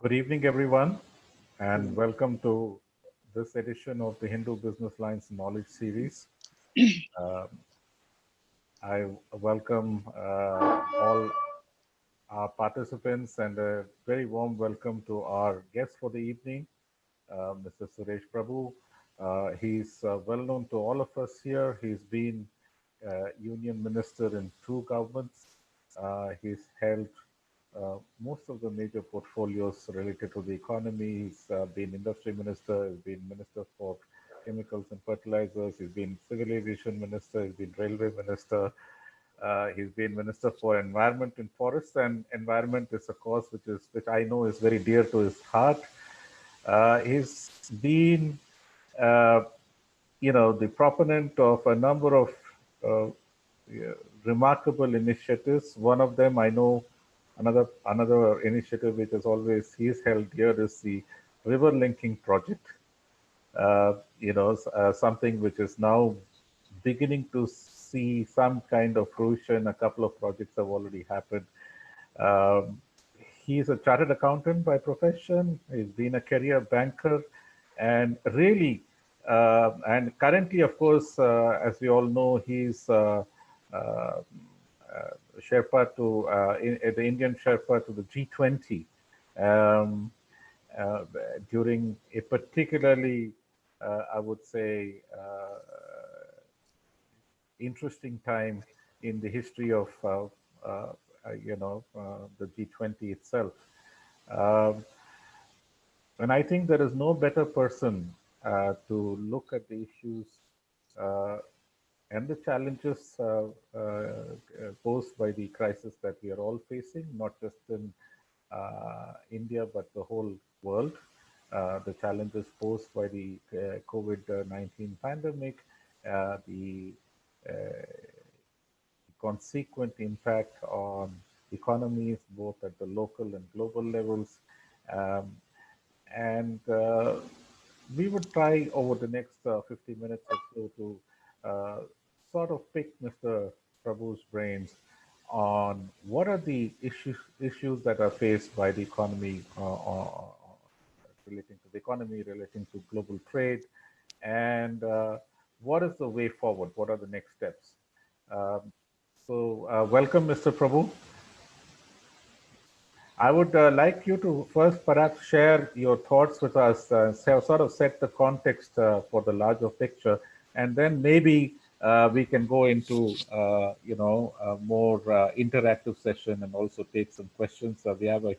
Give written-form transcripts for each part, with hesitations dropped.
Good evening, everyone, and welcome to this edition of the Hindu Business Lines Knowledge Series. Uh, I welcome all our participants and a very warm welcome to our guest for the evening, Mr. Suresh Prabhu. He's well known to all of us here. He's been union minister in two governments. He's held most of the major portfolios related to the economy. He's been industry minister, he's been minister for chemicals and fertilizers, he's been civil aviation minister, he's been railway minister, he's been minister for environment and forests, and environment is a cause which I know is very dear to his heart. He's been uh, the proponent of a number of uh, yeah, remarkable initiatives. One of them, I know, another initiative which is always he's held dear is the river linking project. Something which is now beginning to see some kind of fruition. A couple of projects have already happened. Um, he's a chartered accountant by profession. He's been a career banker, and really, and currently, of course, as we all know, he's uh, Sherpa to the Indian Sherpa to the G20 um, uh, during a particularly, I would say, interesting time in the history of the G20 itself. Um, and I think there is no better person to look at the issues uh, and the challenges posed by the crisis that we are all facing, not just in India, but the whole world. The challenges posed by the COVID-19 pandemic, the uh, consequent impact on economies, both at the local and global levels. Um, and we would try over the next 50 minutes or so to sort of pick Mr. Prabhu's brains on what are the issues that are faced by the economy, relating to the economy, relating to global trade, and what is the way forward? What are the next steps? Um, welcome, Mr. Prabhu. I would like you to first perhaps share your thoughts with us, sort of set the context for the larger picture, and then maybe we can go into, a more interactive session and also take some questions. We have a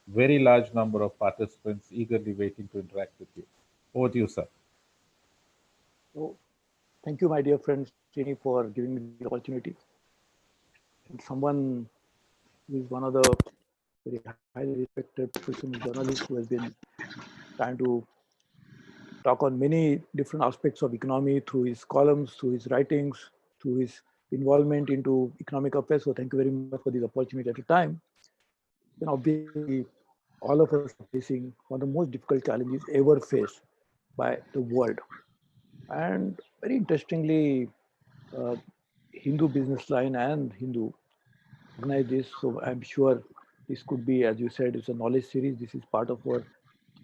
very large number of participants eagerly waiting to interact with you. Over to you, sir. So, thank you, my dear friend Srini, for giving me the opportunity. And someone who is one of the very highly respected professional journalists who has been trying to talk on many different aspects of economy through his columns, through his writings, through his involvement into economic affairs. So, thank you very much for this opportunity at a time. Then, obviously, all of us are facing one of the most difficult challenges ever faced by the world. And very interestingly, uh, Hindu Business Line and Hindu organize this. So I'm sure this could be, as you said, it's a knowledge series. This is part of our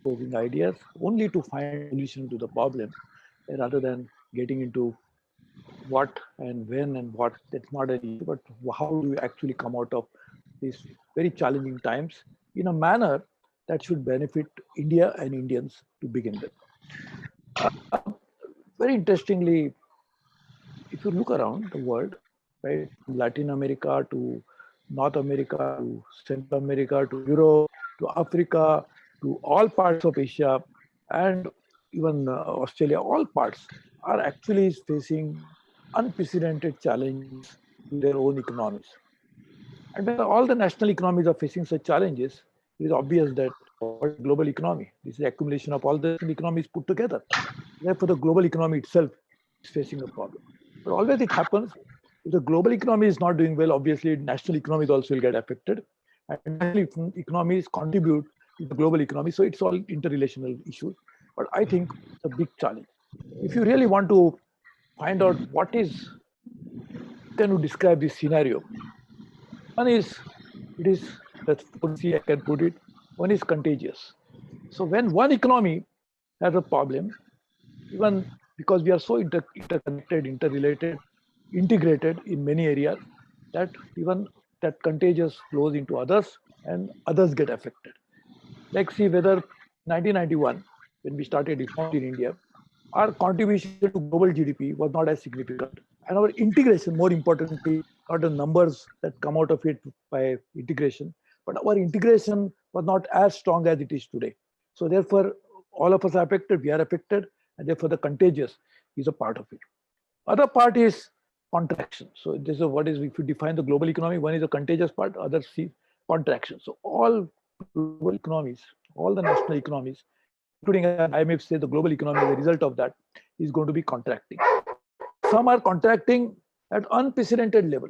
posing ideas only to find solution to the problem rather than getting into what and when and what. That's not an issue, but how do we actually come out of these very challenging times in a manner that should benefit India and Indians to begin with. Very interestingly, if you look around the world, right, from Latin America to North America to Central America to Europe to Africa to all parts of Asia and even Australia, all parts are actually facing unprecedented challenges to their own economies. And when all the national economies are facing such challenges, it is obvious that what is a global economy? This is the accumulation of all the national economies put together. Therefore, the global economy itself is facing a problem. But always it happens, if the global economy is not doing well, obviously national economies also will get affected. And national economies contribute to the global economy. So it's all interrelational issues. But I think it's a big challenge. If you really want to find out what is, can you describe this scenario? One is, it is, let's see, I can put it. one is contagious. So when one economy has a problem, even because we are so interconnected, interrelated, integrated in many areas, that even that contagious flows into others and others get affected. Like see whether 1991, when we started reforms in India, our contribution to global GDP was not as significant. And our integration, more importantly, not the numbers that come out of it by integration, but our integration was not as strong as it is today. So therefore, all of us are affected, we are affected, and therefore the contagious is a part of it. Other part is contraction. So this is what is, if you define the global economy, one is a contagious part, other see contraction. So all global economies, all the national economies, including as IMF say, the global economy, the result of that is going to be contracting. Some are contracting at unprecedented level.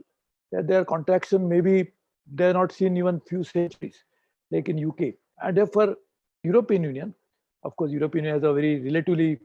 That their contraction maybe they're not seen even few centuries, like in UK. And therefore, European Union, of course, European Union has a very relatively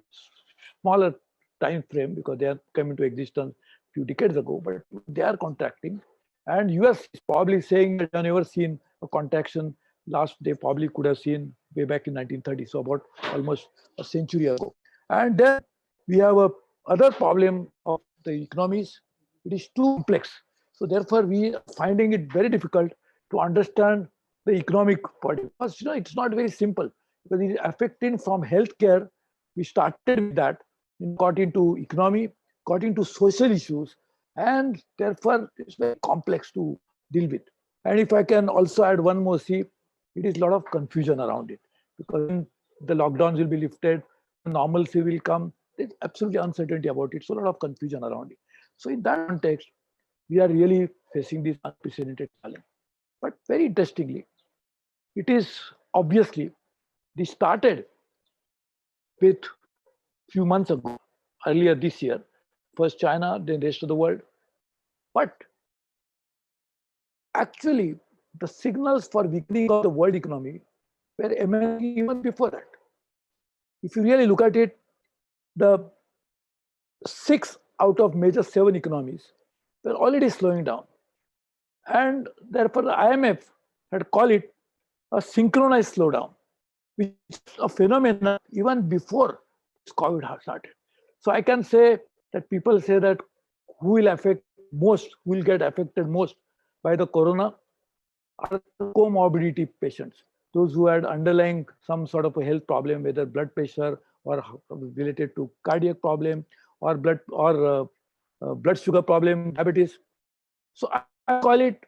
smaller time frame because they have come into existence a few decades ago, but they are contracting. And US is probably saying that they've never seen a contraction. Last they probably could have seen way back in 1930, so about almost a century ago. And then we have a other problem of the economies. It is too complex. So therefore, we are finding it very difficult to understand the economic part. Because it's not very simple because it is affecting from healthcare. We started with that, got into economy, got into social issues, and therefore it's very complex to deal with. And if I can also add one more, see, it is a lot of confusion around it because the lockdowns will be lifted, normalcy will come. There's absolutely uncertainty about it, so a lot of confusion around it. So in that context, we are really facing this unprecedented challenge. But very interestingly, it is obviously this started with few months ago, earlier this year, first China, then the rest of the world. But actually, the signals for weakening of the world economy were emerging even before that. If you really look at it, the 6 out of major 7 economies were already slowing down. And therefore, the IMF had called it a synchronized slowdown, which is a phenomenon even before this COVID had started. So I can say that people say that who will affect most, who will get affected most by the corona are comorbidity patients, those who had underlying some sort of a health problem, whether blood pressure or related to cardiac problem or blood sugar problem, diabetes. So I call it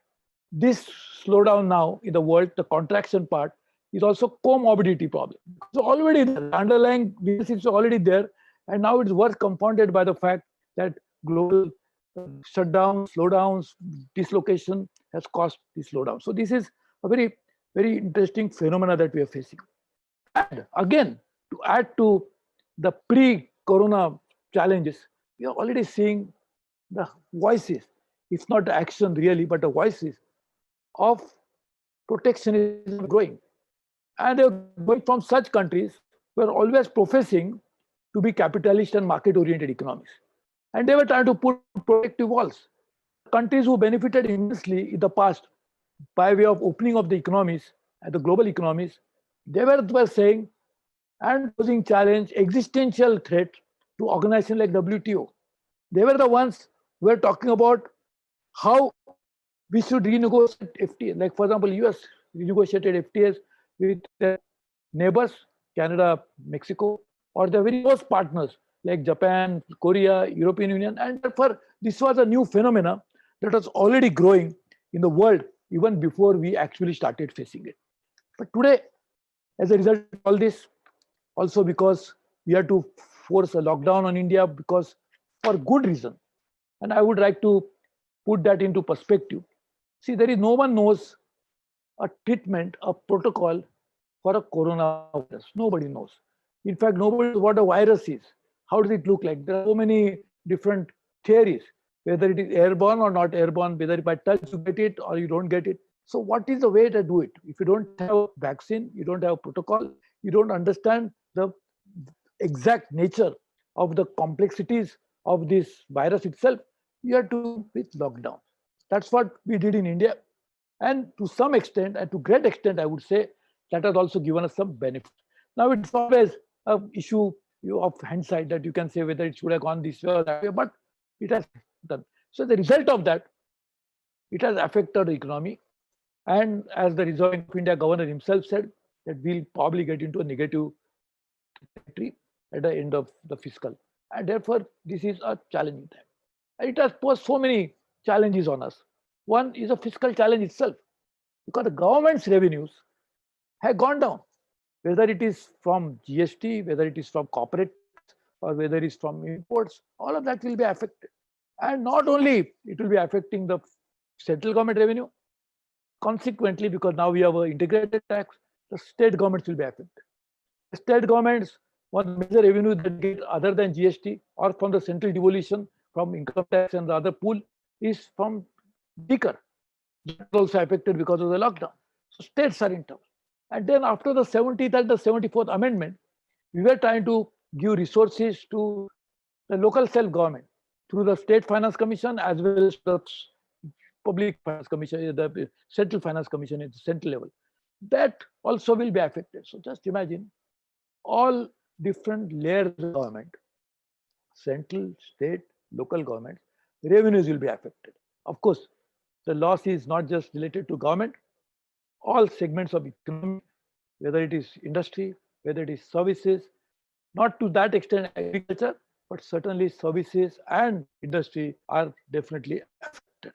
this slowdown now in the world, the contraction part is also comorbidity problem. So already the underlying disease is already there, and now it's worse compounded by the fact that global shutdowns, slowdowns, dislocation has caused this slowdown. So this is a very, very interesting phenomena that we are facing. And again, to add to the pre-corona challenges, we are already seeing the voices, if not the action really, but the voices of protectionism growing. And they're going from such countries who are always professing to be capitalist and market-oriented economies. And they were trying to put protective walls. Countries who benefited immensely in the past by way of opening of the economies and the global economies, they were saying and posing challenge, existential threat to organizations like WTO. They were the ones who were talking about how we should renegotiate FTA. Like for example, US renegotiated FTAs with their neighbors, Canada, Mexico, or their very close partners like Japan, Korea, European Union. And therefore, this was a new phenomena that was already growing in the world even before we actually started facing it. But today, as a result of all this, also because we had to force a lockdown on India because for good reason. And I would like to put that into perspective. See, there is no one knows a treatment, a protocol for a coronavirus. Nobody knows. In fact, nobody knows what a virus is. How does it look like? There are so many different theories, whether it is airborne or not airborne, whether by touch you get it or you don't get it. So what is the way to do it? If you don't have a vaccine, you don't have a protocol, you don't understand the exact nature of the complexities of this virus itself, you have to with lockdown. That's what we did in India. And to some extent, and to great extent, I would say, that has also given us some benefit. Now it's always an issue of hindsight that you can say whether it should have gone this way or that way, but it has done. So the result of that, it has affected the economy. And as the Reserve Bank of India governor himself said, that we'll probably get into a negative territory at the end of the fiscal. And therefore, this is a challenging time. And it has posed so many challenges on us. One is a fiscal challenge itself, because the government's revenues have gone down, whether it is from GST, whether it is from corporate tax, or whether it is from imports, all of that will be affected. And not only it will be affecting the central government revenue, consequently, because now we have an integrated tax, the state governments will be affected. The state governments, one of the major revenue that get other than GST or from the central devolution from income tax and the other pool is from liquor. That is also affected because of the lockdown. So states are in trouble. And then after the 70th and the 74th amendment, we were trying to give resources to the local self-government through the State Finance Commission as well as the Public Finance Commission, the Central Finance Commission at the central level. That also will be affected. So just imagine all different layers of government, central, state, local government, revenues will be affected. Of course, the loss is not just related to government, all segments of economy, whether it is industry, whether it is services, not to that extent agriculture, but certainly services and industry are definitely affected.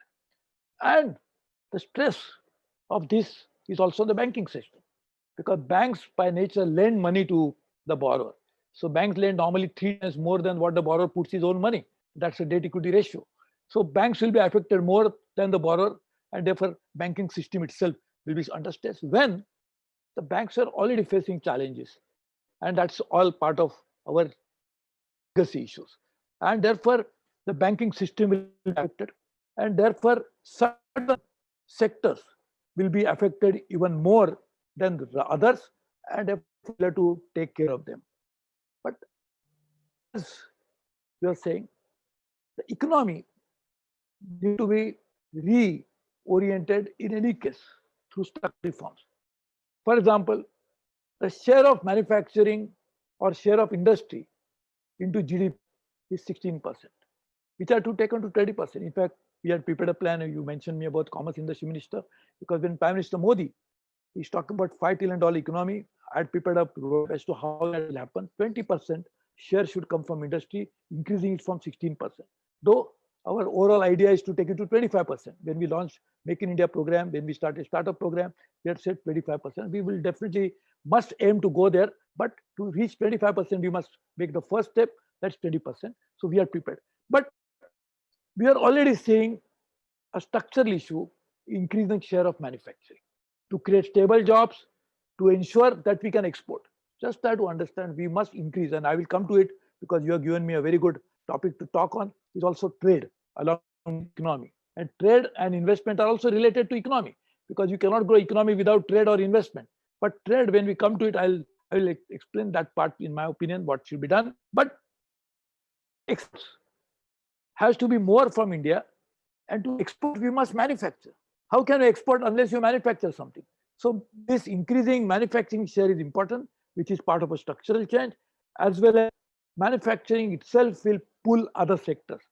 And the stress of this is also the banking system, because banks by nature lend money to the borrower. So banks lend normally 3 times more than what the borrower puts his own money. That's a debt equity ratio. So banks will be affected more than the borrower, and therefore banking system itself will be under stress when the banks are already facing challenges. And that's all part of our legacy issues. And therefore, the banking system will be affected. And therefore, certain sectors will be affected even more than the others, and therefore we have to take care of them. But as we are saying, the economy need to be reoriented in any case through structural reforms. For example, the share of manufacturing or share of industry into GDP is 16%, which are to taken to 20%. In fact, we had prepared a plan. You mentioned me about Commerce Industry Minister, because when Prime Minister Modi is talking about $5 trillion economy, I had prepared a roadmap as to how that will happen. 20% share should come from industry, increasing it from 16%. Though our overall idea is to take it to 25%. When we launched Make in India program, when we started startup program, we had said 25%. We will definitely must aim to go there, but to reach 25%, we must make the first step, that's 20%. So we are prepared. But we are already seeing a structural issue, increasing share of manufacturing to create stable jobs, to ensure that we can export. Just try to understand, we must increase, and I will come to it because you have given me a very good topic to talk on, is also trade along with economy. And trade and investment are also related to economy, because you cannot grow economy without trade or investment. But trade, when we come to it, I will explain that part in my opinion, what should be done. But exports has to be more from India, and to export we must manufacture. How can you export unless you manufacture something? So this increasing manufacturing share is important, which is part of a structural change, as well as manufacturing itself will pull other sectors,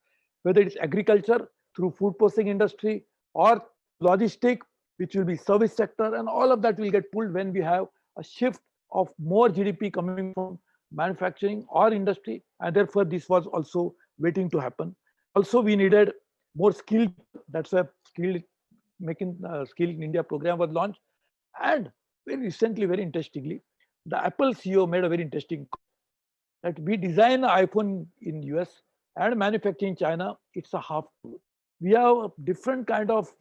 whether it's agriculture through food processing industry or logistic, which will be service sector, and all of that will get pulled when we have a shift of more GDP coming from manufacturing or industry, and therefore this was also waiting to happen. Also, we needed more skilled. That's why Skill in India program was launched. And very recently, very interestingly, the Apple CEO made a very interesting call that we design an iPhone in US and manufacture in China. It's a half tool. We have a different kind of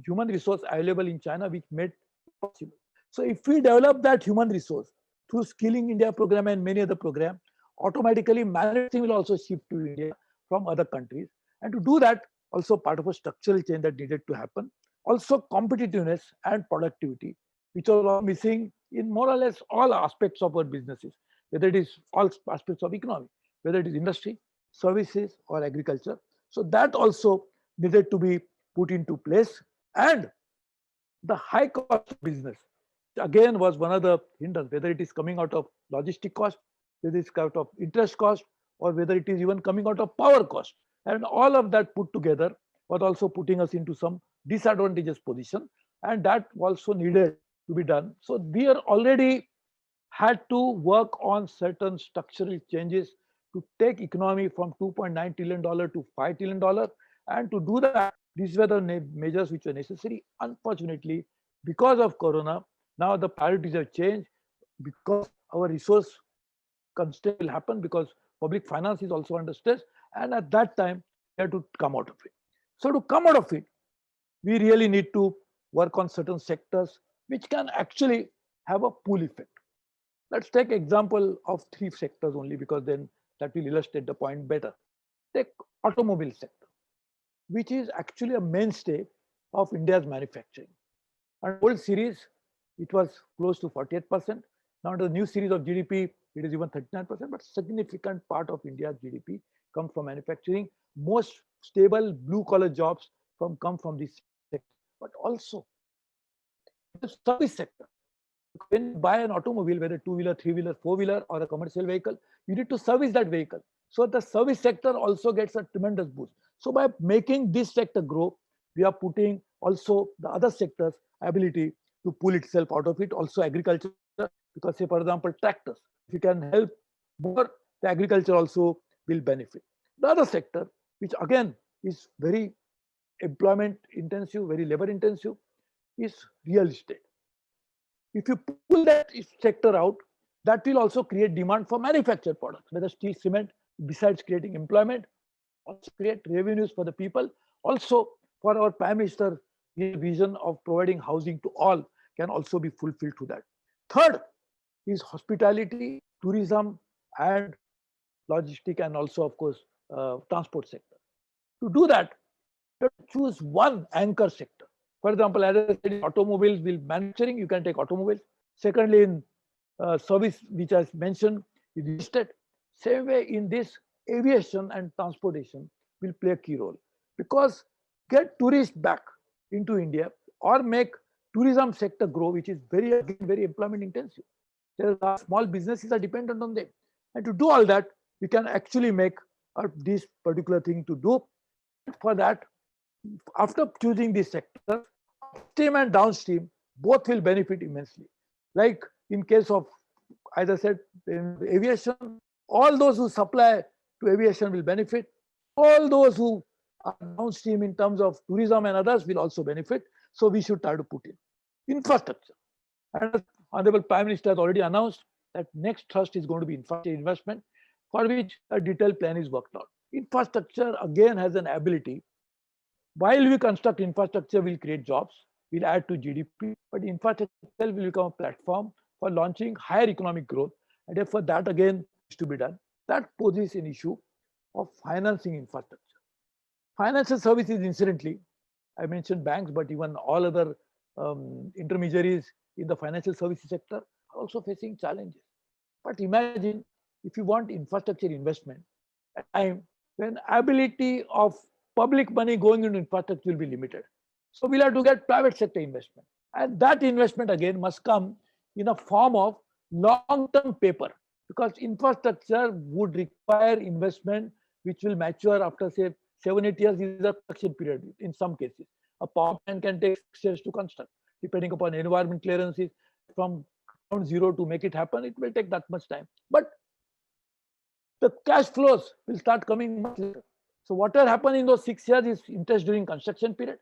human resource available in China, which made it possible. So if we develop that human resource through Skilling India program and many other programs, automatically manufacturing will also shift to India from other countries. And to do that, also part of a structural change that needed to happen. Also competitiveness and productivity, which are missing in more or less all aspects of our businesses, whether it is all aspects of economy, whether it is industry, services, or agriculture. So that also needed to be put into place. And the high cost of business, again was one of the hindrance, whether it is coming out of logistic cost, whether it's out of interest cost, or whether it is even coming out of power cost. And all of that put together was also putting us into some disadvantageous position. And that also needed to be done. So we are already had to work on certain structural changes to take economy from $2.9 trillion to $5 trillion. And to do that, these were the measures which were necessary. Unfortunately, because of Corona, now the priorities have changed because our resource constraint will happen because public finance is also under stress. And at that time, we have to come out of it. So to come out of it, we really need to work on certain sectors which can actually have a pull effect. Let's take example of three sectors only because then that will illustrate the point better. Take automobile sector, which is actually a mainstay of India's manufacturing. And old series, it was close to 48%. Now the new series of GDP, it is even 39%, but significant part of India's GDP comes from manufacturing. Most stable blue collar jobs come from this sector, but also the service sector. When you buy an automobile, whether two-wheeler, three-wheeler, four-wheeler, or a commercial vehicle, you need to service that vehicle. So the service sector also gets a tremendous boost. So by making this sector grow, we are putting also the other sectors' ability to pull itself out of it. Also agriculture, because say for example tractors, if you can help more, the agriculture also will benefit. The other sector, which again is very employment intensive, very labor intensive, is real estate. If you pull that sector out, that will also create demand for manufactured products, whether steel, cement, besides creating employment, also create revenues for the people. Also, for our Prime Minister's vision of providing housing to all can also be fulfilled to that. Third is hospitality, tourism, and logistic, and also, of course, transport sector. To do that, you have to choose one anchor sector. For example, as I said, in automobiles, will manufacturing, you can take automobiles. Secondly, in service, which I mentioned, is real estate. Same way in this, aviation and transportation will play a key role because get tourists back into India or make tourism sector grow, which is very again very employment intensive. There are small businesses are dependent on them, and to do all that, we can actually make this particular thing to do. For that, after choosing this sector, upstream and downstream both will benefit immensely. Like in case of, as I said, in aviation, all those who supply to aviation will benefit. All those who are downstream in terms of tourism and others will also benefit. So we should try to put in infrastructure. And Honorable Prime Minister has already announced that next thrust is going to be infrastructure investment, for which a detailed plan is worked out. Infrastructure again has an ability. While we construct infrastructure, we'll create jobs, we'll add to GDP, but infrastructure will become a platform for launching higher economic growth. And therefore, that again is to be done. That poses an issue of financing infrastructure. Financial services, incidentally, I mentioned banks, but even all other intermediaries in the financial services sector are also facing challenges. But imagine if you want infrastructure investment at a time when ability of public money going into infrastructure will be limited. So we'll have to get private sector investment. And that investment again must come in a form of long-term paper, because infrastructure would require investment which will mature after say 7-8 years is a construction period in some cases. A power plant can take 6 years to construct, depending upon environment clearances. From ground zero to make it happen, it will take that much time. But the cash flows will start coming much later. So what will happen in those 6 years is interest during construction period.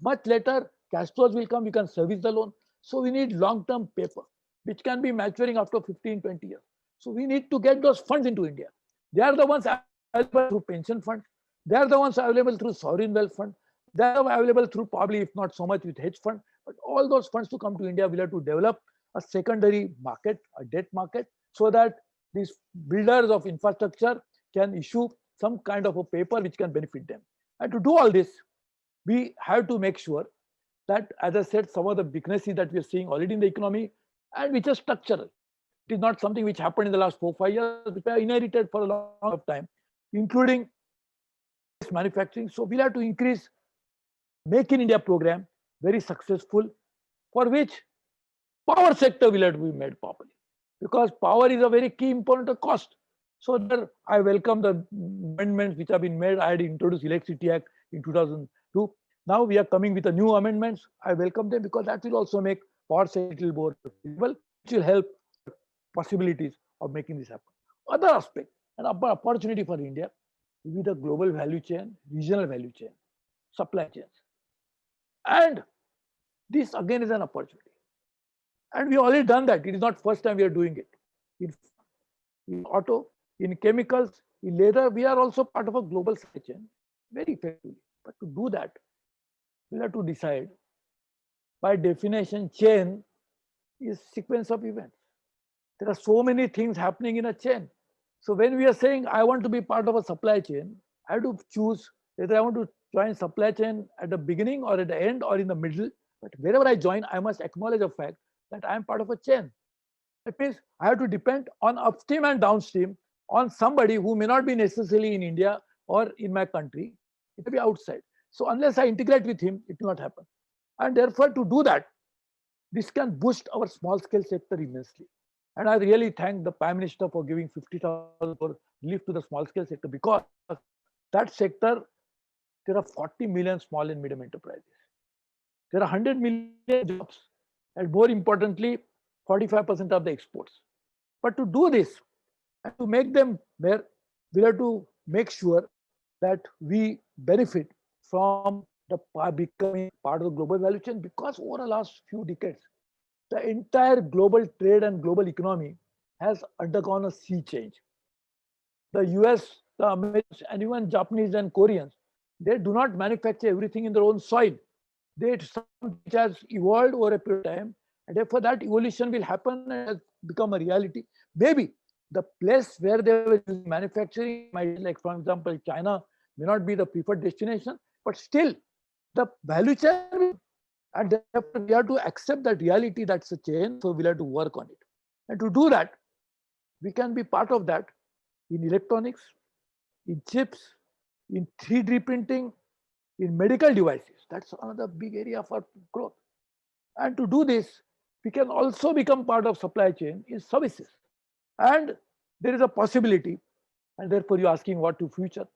Much later, cash flows will come, you can service the loan. So we need long-term paper, which can be maturing after 15, 20 years. So we need to get those funds into India. They are the ones available through pension funds. They are the ones available through sovereign wealth fund. They are available through probably, if not so much, with hedge fund. But all those funds to come to India, will have to develop a secondary market, a debt market, so that these builders of infrastructure can issue some kind of a paper which can benefit them. And to do all this, we have to make sure that, as I said, some of the weaknesses that we are seeing already in the economy and which are structural. It is not something which happened in the last 4-5 years, which are inherited for a long time, including manufacturing. So we'll have to increase Make in India program, very successful, for which Power sector will have to be made properly, because power is a very key important cost. So there, I welcome the amendments which have been made. I had introduced Electricity Act in 2002. Now we are coming with a new amendments. I welcome them because that will also make power sector more visible, which will help possibilities of making this happen. Other aspect, an opportunity for India will be the global value chain, regional value chain, supply chains. And this again is an opportunity. And we already done that. It is not first time we are doing it. In auto, in chemicals, in leather, we are also part of a global supply chain very effectively. But to do that, we'll have to decide. By definition, chain is sequence of events. There are so many things happening in a chain. So when we are saying I want to be part of a supply chain, I have to choose whether I want to join supply chain at the beginning or at the end or in the middle. But wherever I join, I must acknowledge the fact that I am part of a chain. That means I have to depend on upstream and downstream on somebody who may not be necessarily in India or in my country. It may be outside. So unless I integrate with him, it will not happen. And therefore, to do that, this can boost our small scale sector immensely. And I really thank the Prime Minister for giving 50,000 for relief to the small scale sector, because that sector, there are 40 million small and medium enterprises. There are 100 million jobs, and more importantly, 45% of the exports. But to do this and to make them better, we have to make sure that we benefit from the becoming part of the global value chain, because over the last few decades, the entire global trade and global economy has undergone a sea change. The US, the Americans, and even Japanese and Koreans, they do not manufacture everything in their own soil. They which has evolved over a period of time, and therefore that evolution will happen and has become a reality. Maybe the place where they were manufacturing might, like for example, China may not be the preferred destination, but still the value chain, and therefore we have to accept that reality, that's a chain, so we'll have to work on it. And to do that, we can be part of that in electronics, in chips, in 3D printing, in medical devices. That's another big area for growth. And to do this, we can also become part of supply chain in services. And there is a possibility, and therefore you're asking what to future.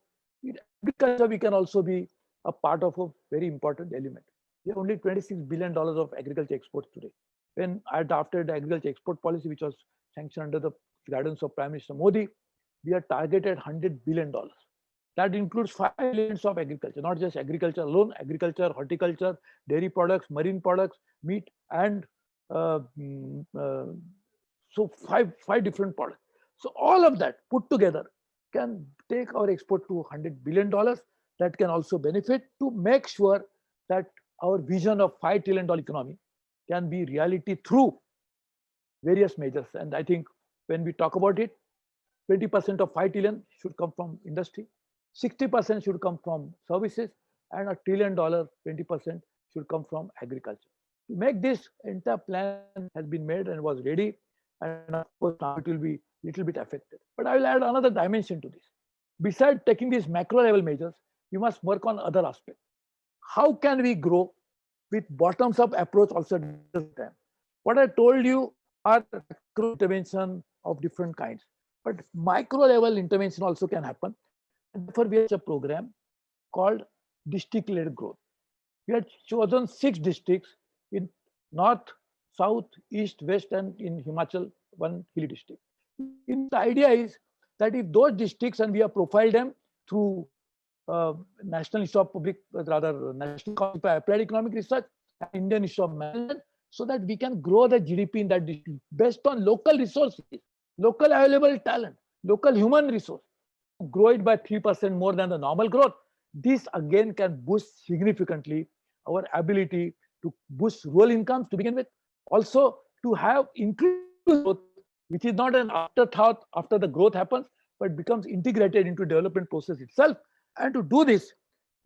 In agriculture, we can also be a part of a very important element. We have only $26 billion of agriculture exports today. When I drafted the agriculture export policy, which was sanctioned under the guidance of Prime Minister Modi, we are targeted $100 billion. That includes 5 elements of agriculture, not just agriculture alone: agriculture, horticulture, dairy products, marine products, meat, and so five different products. So all of that put together can take our export to $100 billion. That can also benefit to make sure that our vision of $5 trillion economy can be reality through various measures. And I think when we talk about it, 20% of 5 trillion should come from industry, 60% should come from services, and $1 trillion, 20% should come from agriculture. To make this entire plan has been made and was ready, and of course now it will be a little bit affected. But I will add another dimension to this. Besides taking these macro level measures, we must work on other aspects. How can we grow with bottoms up approach also at the same time? What I told you are macro intervention of different kinds, but micro level intervention also can happen. And therefore, we have a program called district-led growth. We had chosen 6 districts in north, south, east, west, and in Himachal, one hilly district. The idea is that if those districts, and we have profiled them through National Institute of Public, rather National Council for Applied Economic Research and Indian Institute of Management, so that we can grow the GDP in that district based on local resources, local available talent, local human resource. Grow it by 3% more than the normal growth. This again can boost significantly our ability to boost rural incomes to begin with. Also to have inclusive growth, which is not an afterthought after the growth happens, but becomes integrated into development process itself. And to do this,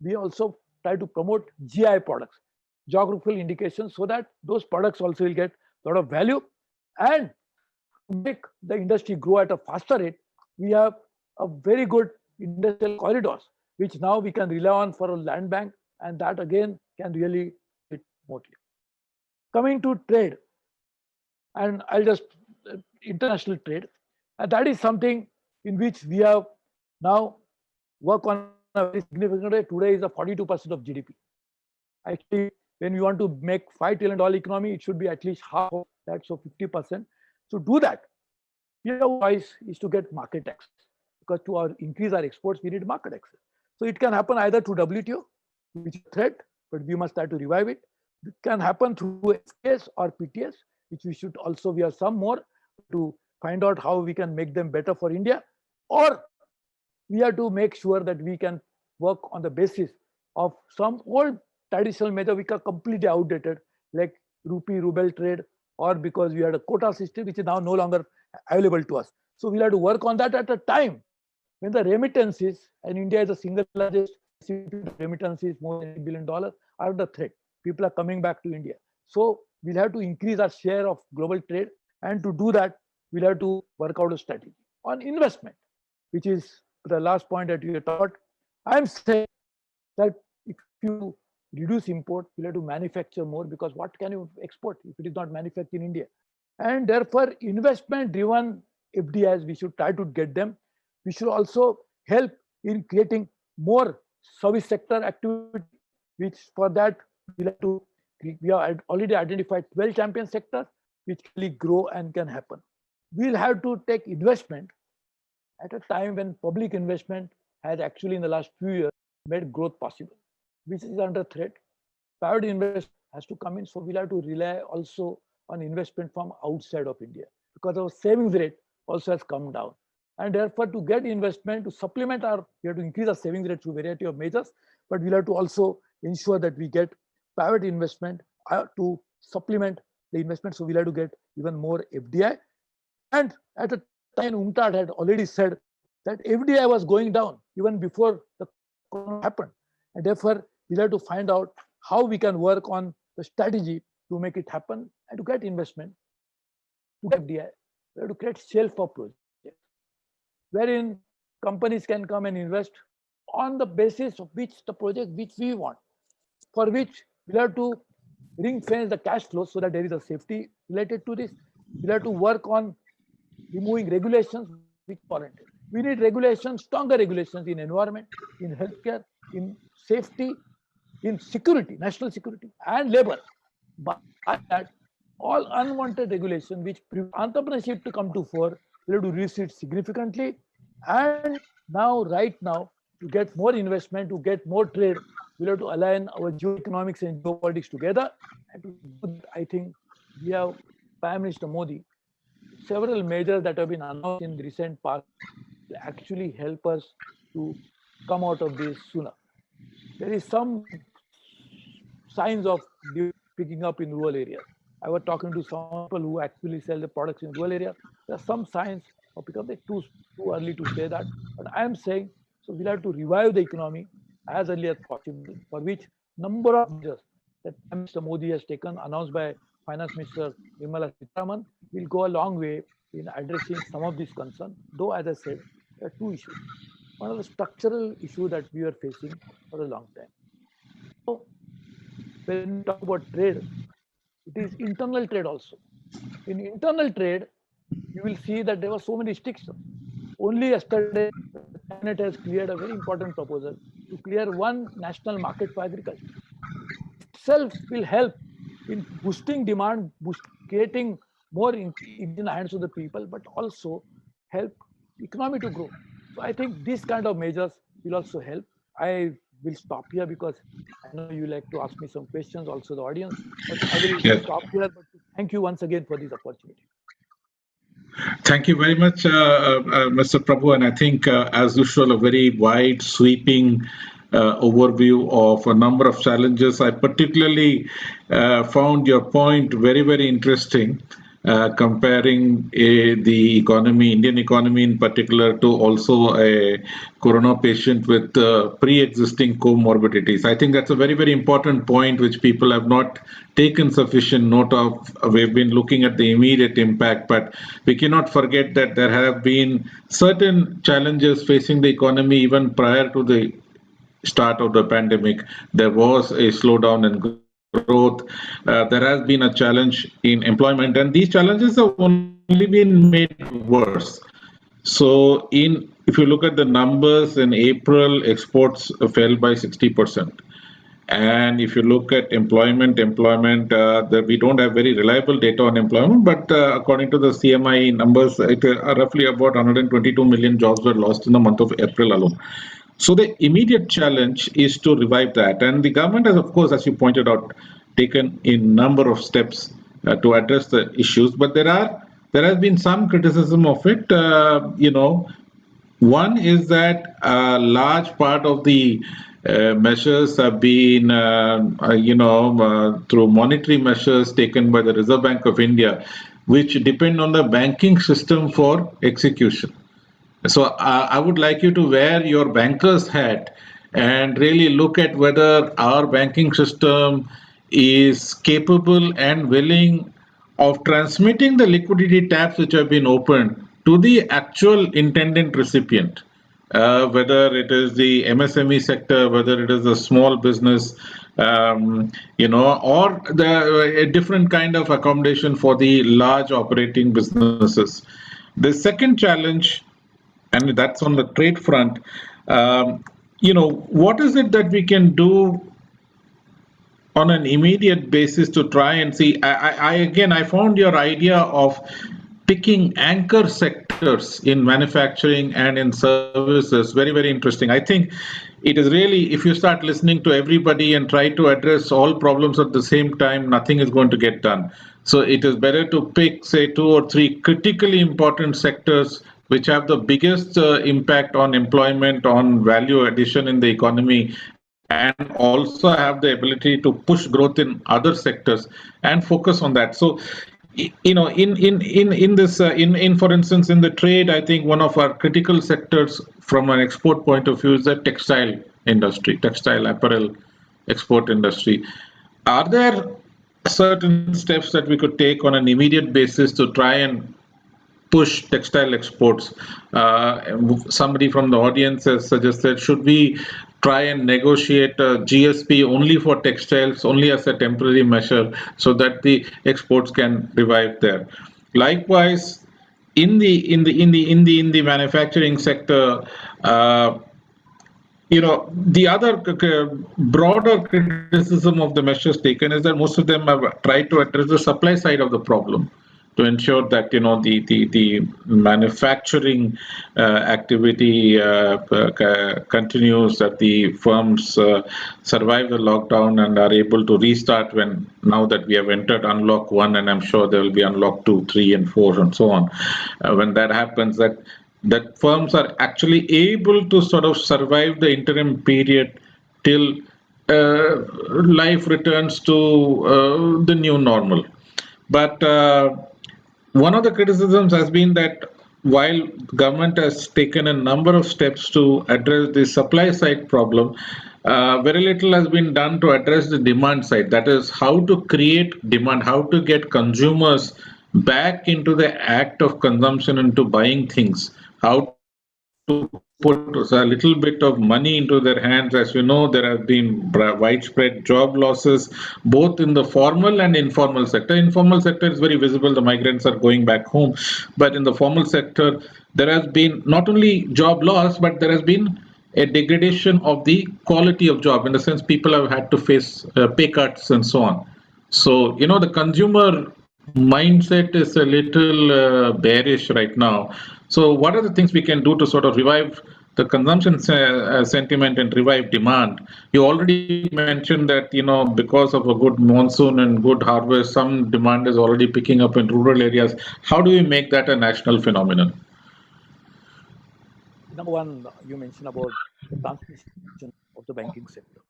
we also try to promote GI products, geographical indications, so that those products also will get a lot of value. And to make the industry grow at a faster rate, we have a very good industrial corridors, which now we can rely on for a land bank, and that again can really fit mostly. Coming to trade, and I'll just international trade. And that is something in which we have now work on a very significant way. Today is a 42% of GDP. Actually, when we want to make $5 trillion economy, it should be at least half of that, so 50%. To do that, we have choice is to get market access, because to increase our exports, we need market access. So it can happen either through WTO, which is a threat, but we must try to revive it. It can happen through FTAs or PTS, which we should also, we have some more to find out how we can make them better for India, or we have to make sure that we can work on the basis of some old traditional method which are completely outdated, like rupee ruble trade, or because we had a quota system which is now no longer available to us. So we'll have to work on that at a time when the remittances, and India is the single largest remittances, more than $8 billion, are the threat. People are coming back to India. So we'll have to increase our share of global trade. And to do that, we'll have to work out a strategy on investment, which is the last point that you taught. I'm saying that if you reduce import, you'll have to manufacture more, because what can you export if it is not manufactured in India? And therefore, investment driven FDIs, we should try to get them. We should also help in creating more service sector activity, which for that we'll have to, we have already identified 12 champion sectors which can grow and can happen. We'll have to take investment at a time when public investment has actually in the last few years made growth possible, which is under threat. Private investment has to come in, so we'll have to rely also on investment from outside of India, because our savings rate also has come down. And therefore, to get investment, to supplement our, we have to increase our savings rate through a variety of measures, but we'll have to also ensure that we get private investment to supplement the investment. So we'll have to get even more FDI. And at a time, UNCTAD had already said that FDI was going down even before the corona happened. And therefore, we'll have to find out how we can work on the strategy to make it happen and to get investment, to get FDI. We have to create shelf for projects, wherein companies can come and invest on the basis of which the project which we want, for which we'll have to ring fence the cash flow so that there is a safety related to this. We'll have to work on removing regulations which are warranted. We need regulations, stronger regulations in environment, in healthcare, in safety, in security, national security, and labor. But that all unwanted regulation which prevent entrepreneurship to come to fore, we have to reduce it significantly. And now, right now, to get more investment, to get more trade, we'll have to align our geoeconomics and geopolitics together. And to do that, I think we have Prime Minister Modi, several measures that have been announced in the recent past will actually help us to come out of this sooner. There is some signs of picking up in rural areas. I was talking to some people who actually sell the products in rural areas. There are some signs of pickup. It's too early to say that, but I am saying, so we'll have to revive the economy as early as possible, for which number of measures that Mr. Modi has taken, announced by Finance Minister Nirmala Sitharaman, will go a long way in addressing some of these concerns. Though, as I said, there are two issues. One of the structural issue that we are facing for a long time. So, when we talk about trade, it is internal trade also. In internal trade, you will see that there were so many restrictions. Only yesterday, the cabinet has cleared a very important proposal to clear one national market for agriculture. Itself will help in boosting demand, creating more in the hands of the people, but also help economy to grow. So I think these kind of measures will also help. I will stop here because I know you like to ask me some questions, also the audience, but I will stop here. But thank you once again for this opportunity. Thank you very much, Mr. Prabhu. And I think, as usual, a very wide, sweeping overview of a number of challenges. I particularly found your point very, very interesting, comparing the economy, Indian economy in particular, to also a corona patient with pre-existing comorbidities. I think that's a very, very important point which people have not taken sufficient note of. We've been looking at the immediate impact, but we cannot forget that there have been certain challenges facing the economy even prior to the start of the pandemic. There was a slowdown in growth. growth. There has been a challenge in employment, and these challenges have only been made worse. So, if you look at the numbers in April, exports fell by 60%. And if you look at employment, we don't have very reliable data on employment, but according to the CMI numbers, roughly about 122 million jobs were lost in the month of April alone. So the immediate challenge is to revive that, and the government has, of course, as you pointed out, taken a number of steps to address the issues. But there has been some criticism of it. One is that a large part of the measures have been, through monetary measures taken by the Reserve Bank of India, which depend on the banking system for execution. So I would like you to wear your banker's hat and really look at whether our banking system is capable and willing of transmitting the liquidity taps which have been opened to the actual intended recipient. Whether it is the MSME sector, whether it is a small business, or a different kind of accommodation for the large operating businesses. The second challenge, and that's on the trade front. What is it that we can do on an immediate basis to try and see? I found your idea of picking anchor sectors in manufacturing and in services very, very interesting. I think it is really, if you start listening to everybody and try to address all problems at the same time, nothing is going to get done. So it is better to pick, say, two or three critically important sectors which have the biggest impact on employment, on value addition in the economy, and also have the ability to push growth in other sectors and focus on that. So, in this, for instance, in the trade, I think one of our critical sectors from an export point of view is the textile industry, textile apparel export industry. Are there certain steps that we could take on an immediate basis to try and push textile exports? Somebody from the audience has suggested, should we try and negotiate a GSP only for textiles, only as a temporary measure, so that the exports can revive there? Likewise, in the manufacturing sector, the other broader criticism of the measures taken is that most of them have tried to address the supply side of the problem, to ensure that the manufacturing activity continues, that the firms survive the lockdown and are able to restart when, now that we have entered unlock 1, and I'm sure there will be unlock 2, 3, and 4, and so on. When that happens, that firms are actually able to sort of survive the interim period till life returns to the new normal. But one of the criticisms has been that while government has taken a number of steps to address the supply side problem, very little has been done to address the demand side. That is, how to create demand, how to get consumers back into the act of consumption, into buying things, how to put a little bit of money into their hands. As you know, there have been widespread job losses, both in the formal and informal sector. Informal sector is very visible, the migrants are going back home. But in the formal sector, there has been not only job loss, but there has been a degradation of the quality of job, in the sense people have had to face pay cuts and so on. So, the consumer mindset is a little bearish right now. So, what are the things we can do to sort of revive the consumption sentiment and revive demand? You already mentioned that, because of a good monsoon and good harvest, some demand is already picking up in rural areas. How do we make that a national phenomenon? Number one, you mentioned about the transmission of the banking sector.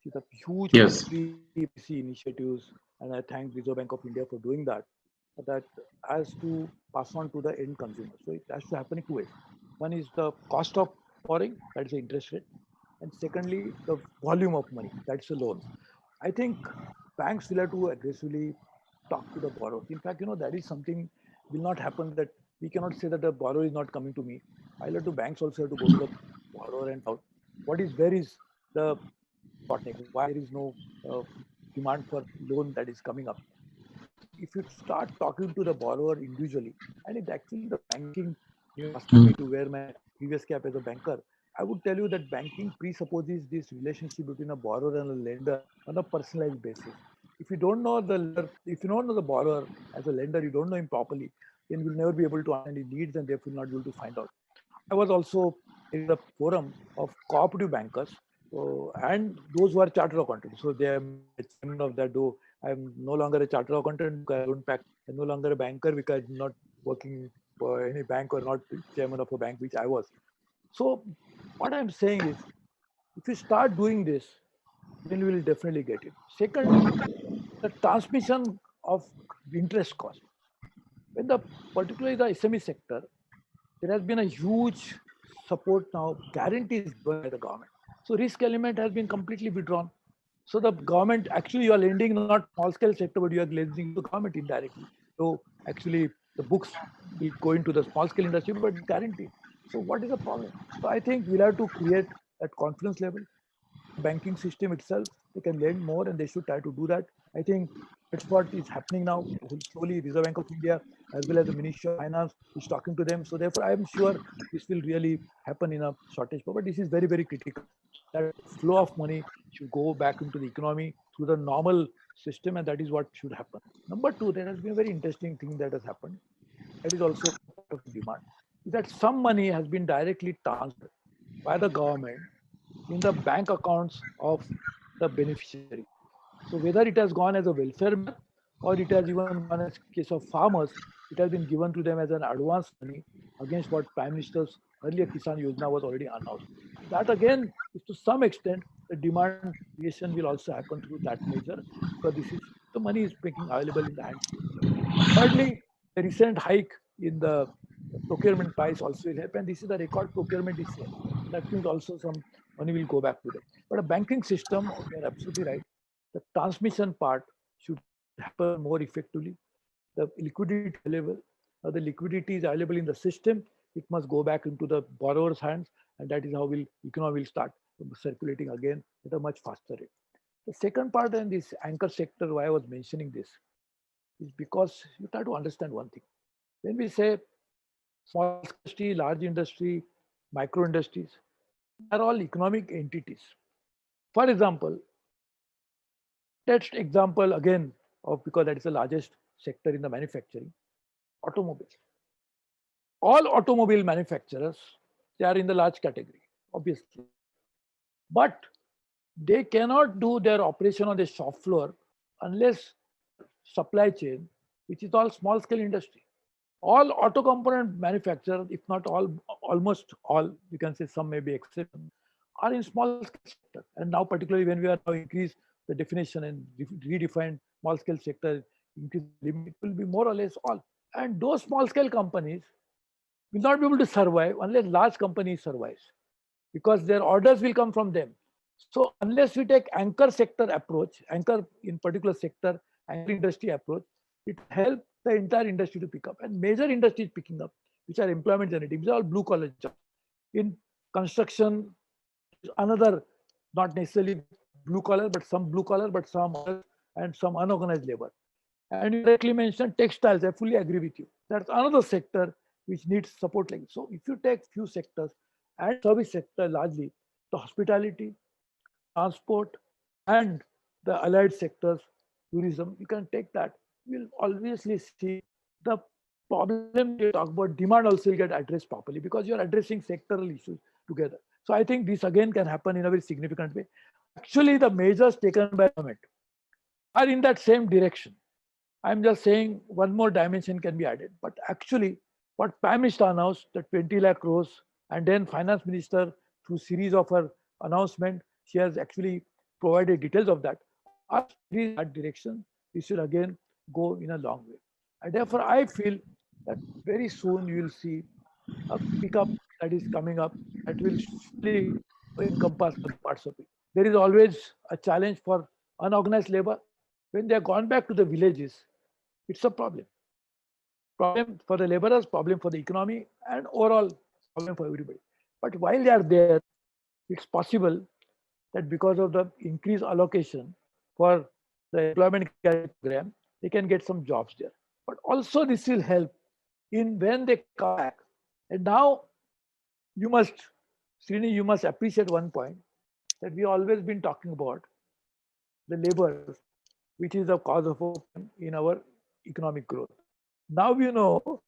See the huge Yes. monetary policy initiatives, and I thank Reserve Bank of India for doing that. That has to pass on to the end consumer. So it has to happen in two ways. One is the cost of borrowing, that is the interest rate, and secondly, the volume of money, that's the loans. I think banks will have to aggressively talk to the borrowers. In fact, that is something will not happen, that we cannot say that the borrower is not coming to me. I'll have to, banks also have to go to the borrower and out. Where is the bottleneck? Why there is no demand for loan that is coming up. If you start talking to the borrower individually, and it's actually the banking, you're asking me to wear my previous cap as a banker, I would tell you that banking presupposes this relationship between a borrower and a lender on a personalized basis. If you don't know the lender, if you don't know the borrower as a lender, you don't know him properly, then you'll never be able to understand his needs and therefore not be able to find out. I was also in the forum of cooperative bankers and those who are chartered accountants. So they are chairman of that. Though I'm no longer a chartered accountant because I don't pack. I'm no longer a banker because I'm not working for any bank or not chairman of a bank, which I was. So what I'm saying is, if you start doing this, then you will definitely get it. Secondly, the transmission of interest cost. When the particularly the SME sector, there has been a huge support now, guarantees given by the government. So risk element has been completely withdrawn. So the government, actually you are lending not small scale sector, but you are lending to the government indirectly. So actually the books will go into the small scale industry, but it's guaranteed. So what is the problem? So I think we'll have to create that confidence level. Banking system itself, they can lend more and they should try to do that. I think that's what is happening now. Slowly, Reserve Bank of India as well as the Ministry of Finance is talking to them. So therefore, I am sure this will really happen in a shortage. But this is very, very critical. That flow of money should go back into the economy through the normal system, and that is what should happen. Number two, there has been a very interesting thing that has happened. That is also part of the demand. Is that some money has been directly transferred by the government in the bank accounts of the beneficiary. So whether it has gone as a welfare bill or it has even gone as case of farmers, it has been given to them as an advance money against what Prime Minister's earlier Kisan Yojana was already announced. That again is to some extent the demand creation will also happen through that measure because this is the money is making available in the hands. Thirdly, the recent hike in the procurement price also will help, and this is the record procurement this year. That means also some money will go back to them. But a banking system, you're absolutely right. The transmission part should happen more effectively. The liquidity available, the liquidity is available in the system. It must go back into the borrower's hands, and that is how will economy will start circulating again at a much faster rate. The second part in this anchor sector, why I was mentioning this, is because you try to understand one thing. When we say small industry, large industry, micro industries, they are all economic entities. For example, next example again of because that is the largest sector in the manufacturing, automobiles. All automobile manufacturers, they are in the large category, obviously. But they cannot do their operation on the shop floor unless supply chain, which is all small scale industry. All auto component manufacturers, if not all, almost all, you can say some may be exception, are in small scale sector. And now particularly when we are now increase the definition and redefine small scale sector, increase limit, it will be more or less all. And those small scale companies will not be able to survive unless large companies survives because their orders will come from them. So unless we take anchor sector approach, anchor in particular sector, anchor industry approach, it help the entire industry to pick up. And major industries picking up, which are employment generating, these are all blue collar jobs. In construction, another, not necessarily blue collar, but some blue collar, but some others, and some unorganized labor. And you correctly mentioned textiles. I fully agree with you. That's another sector which needs support. Like so, if you take few sectors and service sector largely, the hospitality, transport, and the allied sectors, tourism, you can take that. You'll obviously see the problem that you talk about demand also will get addressed properly because you're addressing sectoral issues together. So I think this again can happen in a very significant way. Actually, the measures taken by government are in that same direction. I'm just saying one more dimension can be added. But actually, what Prime Minister announced, the 20 lakh crores, and then Finance Minister, through series of her announcement, she has actually provided details of that. Are in that direction, we should again go in a long way. And therefore, I feel that very soon you will see a pickup that is coming up that will surely encompass other parts of it. There is always a challenge for unorganized labor. When they are gone back to the villages, it's a problem. Problem for the laborers, problem for the economy, and overall problem for everybody. But while they are there, it's possible that because of the increased allocation for the employment guarantee program, they can get some jobs there. But also this will help in when they come back. And now you must, Srini, you must appreciate one point that we always been talking about the labor, which is the cause of in our economic growth. Now we know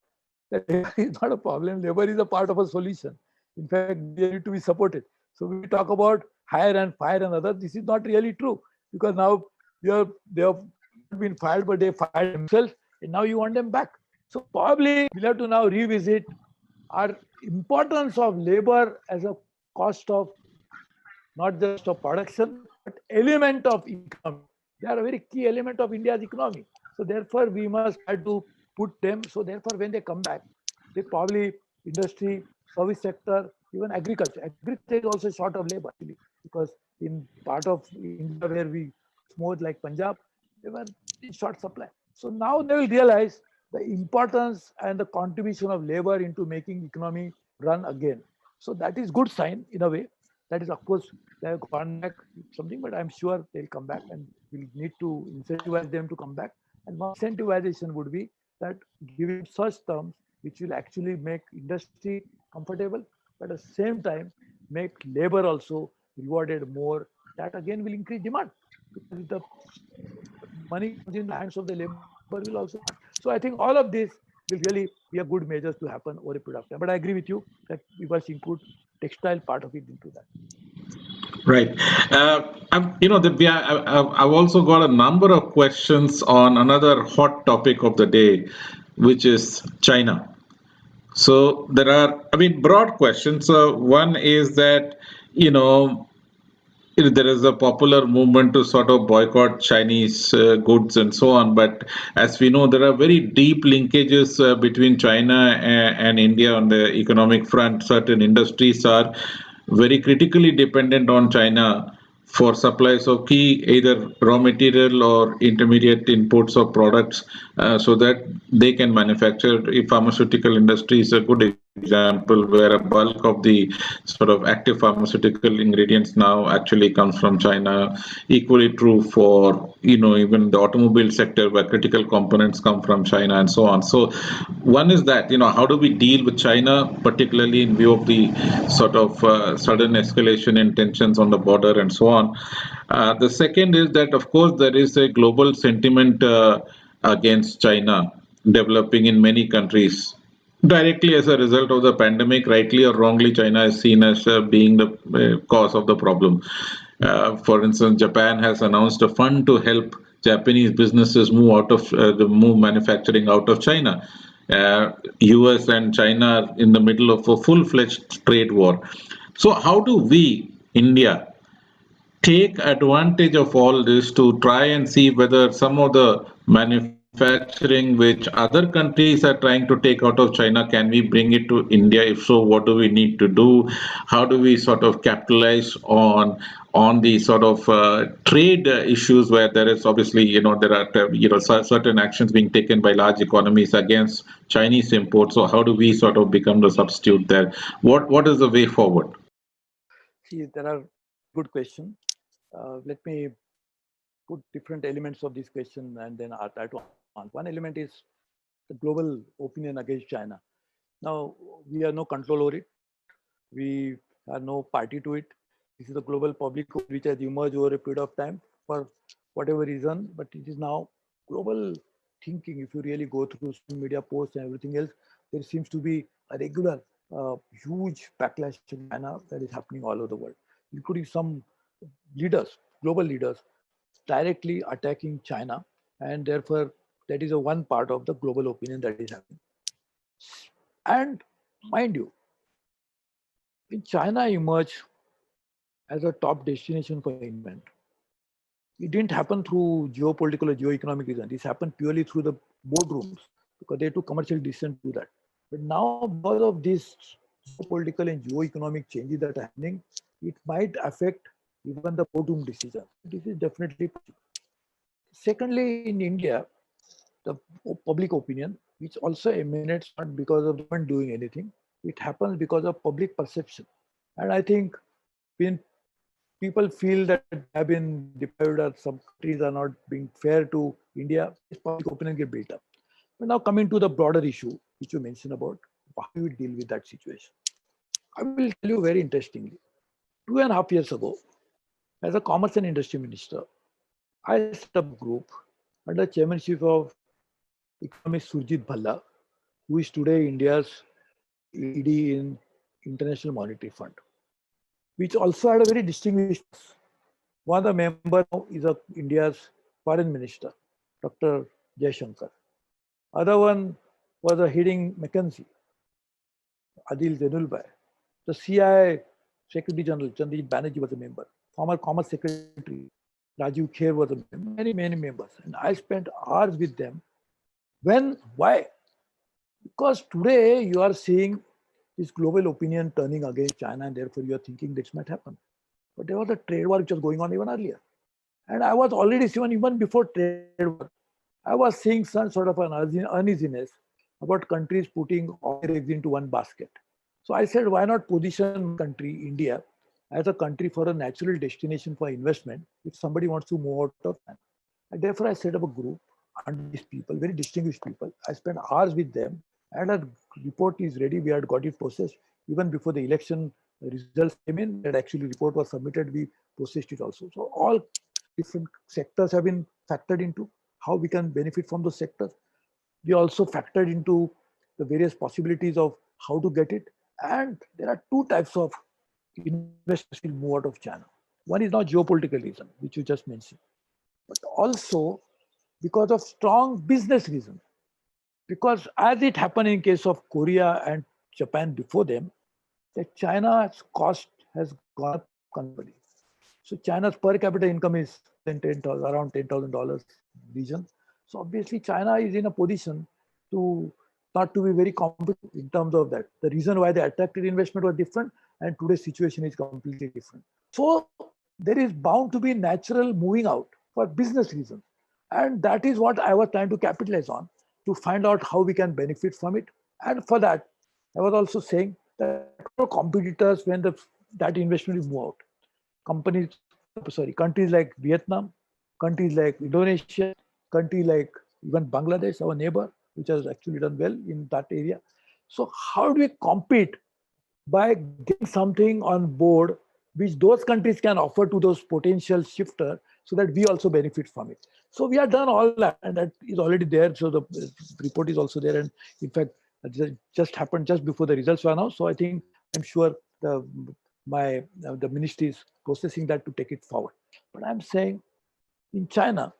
that labor is not a problem. Labor is a part of a solution. In fact, they need to be supported. So we talk about hire and fire and others. This is not really true because now they have been fired, but they fired themselves, and now you want them back. So probably we'll have to now revisit our importance of labor as a cost of not just of production, but element of economy. They are a very key element of India's economy. So therefore, we must try to put them. So therefore, when they come back, they probably industry, service sector, even agriculture. Agriculture is also short of labor actually, because in part of India where we more like Punjab, they were in short supply. So now they will realize the importance and the contribution of labor into making economy run again. So that is good sign in a way. That is, of course, they have gone back something, but I'm sure they'll come back and we'll need to incentivize them to come back. And one incentivization would be that giving such terms which will actually make industry comfortable, but at the same time make labor also rewarded more. That again will increase demand because if the money comes in the hands of the labor will also. So I think all of this will really be a good measures to happen over a period of time. But I agree with you that we must include textile part of it into that. Right. I've also got a number of questions on another hot topic of the day, which is China. So there are, I mean, broad questions. So one is that, you know, there is a popular movement to sort of boycott Chinese goods and so on. But as we know, there are very deep linkages between China and India on the economic front. Certain industries are very critically dependent on China for supplies of key either raw material or intermediate inputs of products so that they can manufacture. The pharmaceutical industry is a good example where a bulk of the sort of active pharmaceutical ingredients now actually comes from China. Equally true for, you know, even the automobile sector where critical components come from China and so on. So one is that, you know, how do we deal with China, particularly in view of the sort of sudden escalation in tensions on the border and so on. The second is that, of course, there is a global sentiment against China developing in many countries. Directly as a result of the pandemic, rightly or wrongly, China is seen as being the cause of the problem. For instance, Japan has announced a fund to help Japanese businesses move manufacturing out of China. US and China are in the middle of a full-fledged trade war. So how do we, India, take advantage of all this to try and see whether some of the manufacturing which other countries are trying to take out of China, can we bring it to India? If so, what do we need to do? How do we sort of capitalize on the sort of trade issues where there is obviously, you know, there are certain actions being taken by large economies against Chinese imports. So how do we sort of become the substitute there? What is the way forward? See, there are good questions. Let me put different elements of this question and then I'll try to answer. One element is the global opinion against China. Now, we have no control over it. We are no party to it. This is the global public which has emerged over a period of time for whatever reason, but it is now global thinking. If you really go through social media posts and everything else, there seems to be a regular huge backlash to China that is happening all over the world, including some leaders, global leaders, directly attacking China. And therefore, that is a one part of the global opinion that is happening. And mind you, when China emerged as a top destination for investment, it didn't happen through geopolitical or geoeconomic reasons. This happened purely through the boardrooms because they took commercial decisions to do that. But now, because of these geopolitical and geoeconomic changes that are happening, it might affect even the boardroom decisions. This is definitely possible. Secondly, in India, the public opinion, which also emanates not because of the government doing anything, it happens because of public perception. And I think when people feel that they have been deprived or some countries are not being fair to India, this public opinion get built up. But now coming to the broader issue, which you mentioned about, how do we deal with that situation? I will tell you very interestingly. 2.5 years ago, as a Commerce and Industry Minister, I set up a group under chairmanship of economist Surjit Bhalla, who is today India's ED in International Monetary Fund, which also had a very distinguished. One of the members is India's Foreign Minister, Dr. Jaishankar. Other one was a heading McKinsey, Adil Zenulbhai. The CI Secretary General, Chandajit Banerjee was a member. Former Commerce Secretary, Rajiv Kher was a member. Many members. And I spent hours with them. Why? Because today you are seeing this global opinion turning against China, and therefore you are thinking this might happen. But there was a trade war which was going on even earlier. And I was already seeing, even before trade war, I was seeing some sort of an uneasiness about countries putting all their eggs into one basket. So I said, why not position country, India, as a country for a natural destination for investment if somebody wants to move out of China. And therefore I set up a group under these people, very distinguished people. I spent hours with them, and a report is ready. We had got it processed even before the election results came in. That actually report was submitted. We processed it also. So all different sectors have been factored into how we can benefit from those sectors. We also factored into the various possibilities of how to get it. And there are two types of investors will move out of China. One is now geopolitical reason, which you just mentioned, but also because of strong business reason. Because as it happened in case of Korea and Japan before them, that China's cost has gone up considerably. So China's per capita income is around $10,000 region. So obviously China is in a position to not to be very competitive in terms of that. The reason why they attracted investment was different, and today's situation is completely different. So there is bound to be natural moving out for business reasons. And that is what I was trying to capitalize on, to find out how we can benefit from it. And for that, I was also saying that competitors, when that investment is moved out, countries like Vietnam, countries like Indonesia, countries like even Bangladesh, our neighbor, which has actually done well in that area. So how do we compete by getting something on board which those countries can offer to those potential shifter, so that we also benefit from it? So we have done all that, and that is already there. So the report is also there, and in fact, it just happened just before the results were announced. So I think, I'm sure the ministry is processing that to take it forward. But I'm saying, in China,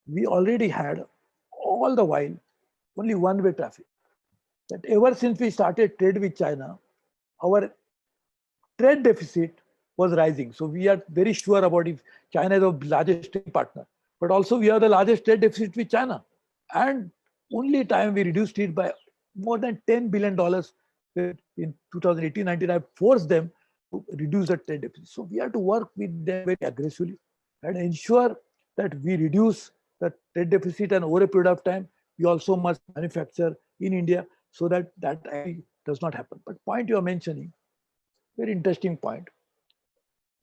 we already had all the while only one-way traffic. That ever since we started trade with China, our trade deficit was rising. So we are very sure about if China is the largest trade partner, but also we are the largest trade deficit with China. And only time we reduced it by more than $10 billion in 2018-19, I forced them to reduce the trade deficit. So we have to work with them very aggressively and ensure that we reduce the trade deficit, and over a period of time, we also must manufacture in India so that that does not happen. But point you are mentioning, very interesting point.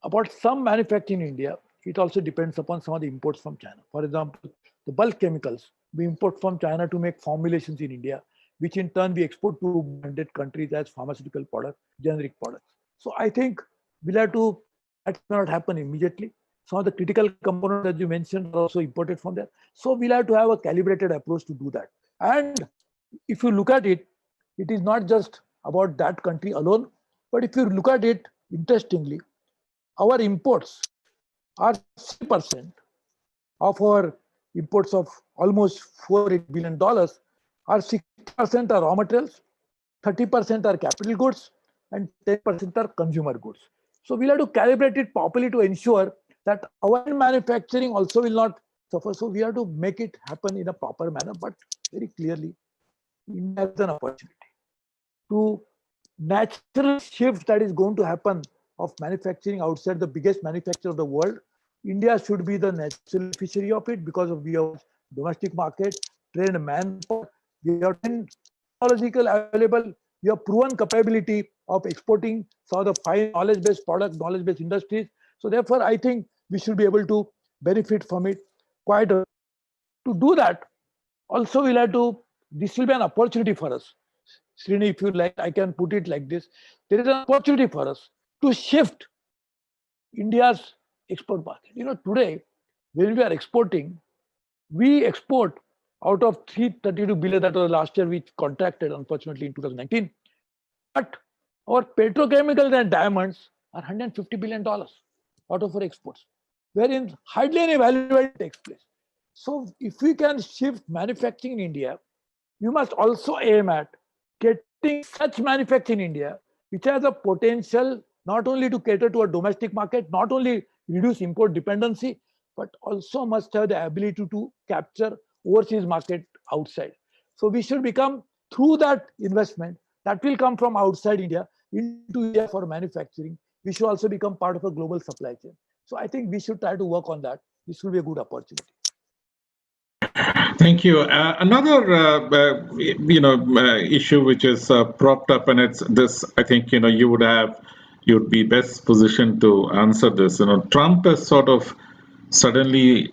About some manufacturing in India, it also depends upon some of the imports from China. For example, the bulk chemicals we import from China to make formulations in India, which in turn we export to 100 countries as pharmaceutical products, generic products. So I think we'll have to, that cannot happen immediately. Some of the critical components that you mentioned are also imported from there. So we'll have to have a calibrated approach to do that. And if you look at it, it is not just about that country alone, but if you look at it interestingly, our imports are 6% of our imports of almost $4 billion are 60% are raw materials, 30% are capital goods, and 10% are consumer goods. So we'll have to calibrate it properly to ensure that our manufacturing also will not suffer. So we have to make it happen in a proper manner, but very clearly, India has an opportunity to natural shift that is going to happen of manufacturing outside the biggest manufacturer of the world. India should be the natural beneficiary of it because of we have domestic market, trained manpower, we have technological available, we have proven capability of exporting some of the fine knowledge-based products, knowledge-based industries. So therefore, I think we should be able to benefit from it quite a. To do that, also we'll have to, this will be an opportunity for us. Srini, if you like, I can put it like this. There is an opportunity for us to shift India's export market. Today, when we are exporting, we export out of 332 billion, that was last year, which contracted, unfortunately, in 2019. But our petrochemicals and diamonds are $150 billion out of our exports, wherein hardly any value added takes place. So if we can shift manufacturing in India, you must also aim at getting such manufacturing in India, which has a potential not only to cater to a domestic market, not only reduce import dependency, but also must have the ability to capture overseas market outside. So we should become, through that investment that will come from outside India into India for manufacturing, we should also become part of a global supply chain. So I think we should try to work on that. This will be a good opportunity. Thank you. Another, issue which is propped up, and it's this. I think you'd be best positioned to answer this. Trump has sort of suddenly,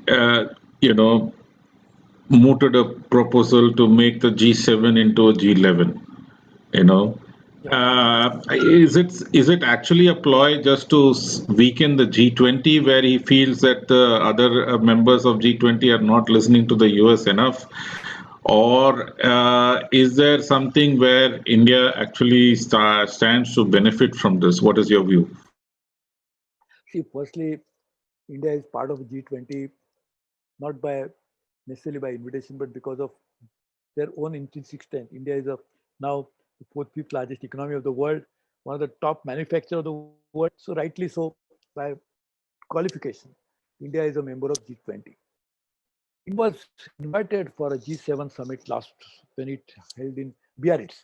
mooted a proposal to make the G7 into a G11. You know, is it actually a ploy just to weaken the G20, where he feels that the other members of G20 are not listening to the US enough, or is there something where India actually stands to benefit from this? What is your view? See, firstly, India is part of G20 not by necessarily by invitation, but because of their own intrinsic strength. India is now the fourth, fifth largest economy of the world, one of the top manufacturers of the world. So rightly so, by qualification, India is a member of G20. It was invited for a G7 summit last when it held in Biarritz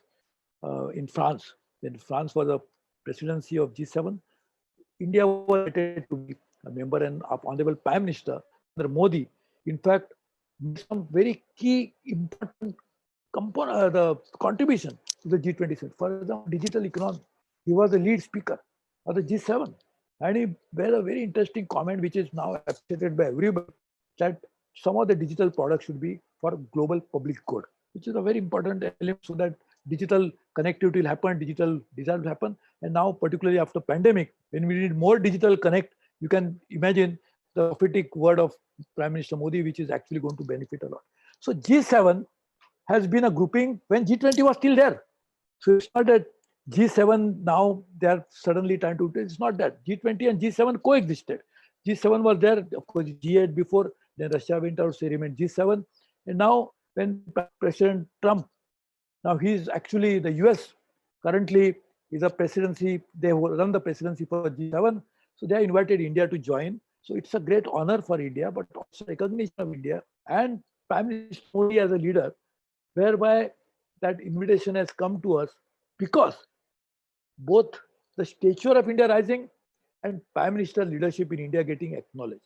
in France. When France was a presidency of G7, India was invited to be a member, and Honorable Prime Minister Modi, in fact, made some very key important component, the contribution to the G20 summit. For example, digital economy. He was the lead speaker of the G7, and he made a very interesting comment, which is now accepted by everybody, that some of the digital products should be for global public good, which is a very important element, so that digital connectivity will happen, digital design will happen. And now, particularly after pandemic, when we need more digital connect, you can imagine the prophetic word of Prime Minister Modi, which is actually going to benefit a lot. So G7 has been a grouping when G20 was still there. So it's not that G7 now they are suddenly trying to, it's not that. G20 and G7 coexisted. G7 was there, of course, G8 before, then Russia went out, so remained G7. And now when President Trump, now he's actually the US currently is a presidency, they run the presidency for G7. So they invited India to join. So it's a great honor for India, but also recognition of India and Prime Minister Modi as a leader, whereby that invitation has come to us because both the stature of India rising and Prime Minister leadership in India getting acknowledged.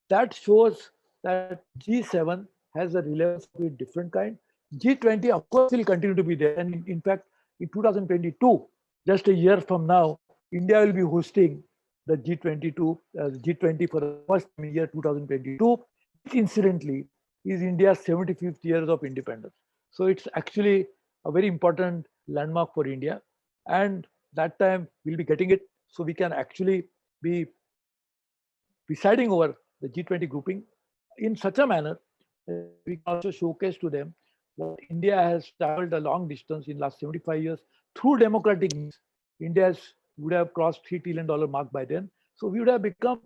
That shows that G7 has a relevance of a different kind. G20, of course, will continue to be there. And in fact, in 2022, just a year from now, India will be hosting the G20 for the first time in year 2022, which incidentally is India's 75th year of independence. So it's actually a very important landmark for India. And that time we'll be getting it, so we can actually be presiding over the G20 grouping in such a manner that we can also showcase to them what India has traveled a long distance in the last 75 years through democratic means. India would have crossed $3 trillion mark by then. So we would have become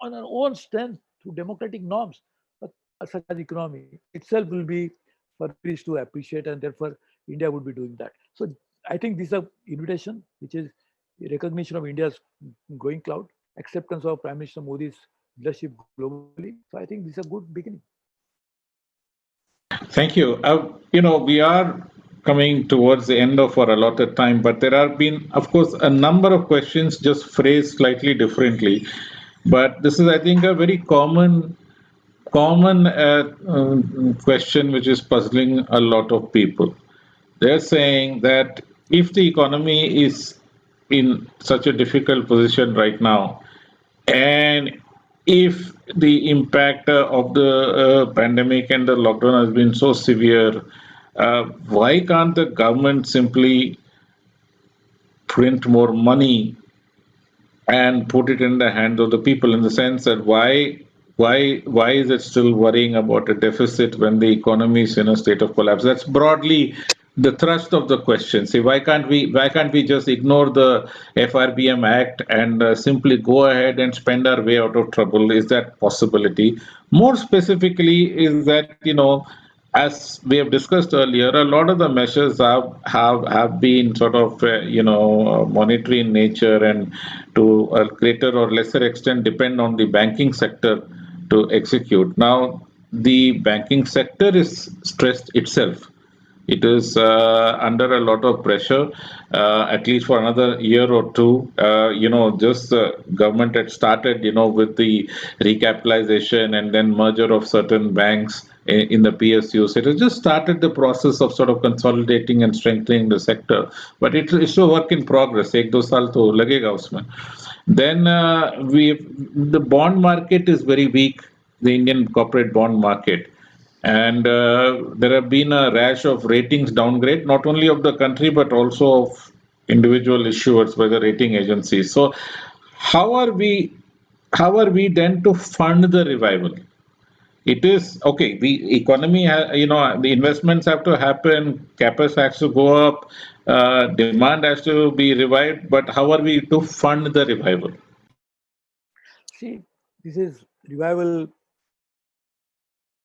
on our own strength through democratic norms. But such as economy itself will be for peace to appreciate, and therefore India would be doing that. So I think this is an invitation, which is recognition of India's growing cloud, acceptance of Prime Minister Modi's leadership globally. So I think this is a good beginning. Thank you. We are coming towards the end of our allotted time, but there have been, of course, a number of questions just phrased slightly differently. But this is, I think, a very common question which is puzzling a lot of people. They're saying that if the economy is in such a difficult position right now, And if the impact of the pandemic and the lockdown has been so severe, why can't the government simply print more money and put it in the hands of the people, in the sense that why is it still worrying about a deficit when the economy is in a state of collapse? That's broadly the thrust of the question. See, why can't we just ignore the FRBM Act and simply go ahead and spend our way out of trouble? Is that possibility? More specifically, is that, as we have discussed earlier, a lot of the measures have been sort of monetary in nature, and to a greater or lesser extent depend on the banking sector to execute. Now, the banking sector is stressed itself. It is under a lot of pressure, at least for another year or two. Just the government had started, with the recapitalization and then merger of certain banks in the PSUs. It has just started the process of sort of consolidating and strengthening the sector. But it's a work in progress. एक दो साल तो लगेगा उसमें. Then the bond market is very weak, the Indian corporate bond market. And there have been a rash of ratings downgrade, not only of the country, but also of individual issuers by the rating agencies. So how are we how are we then to fund the revival? It is okay. The economy, the investments have to happen, capex has to go up, demand has to be revived. But how are we to fund the revival? See, this is revival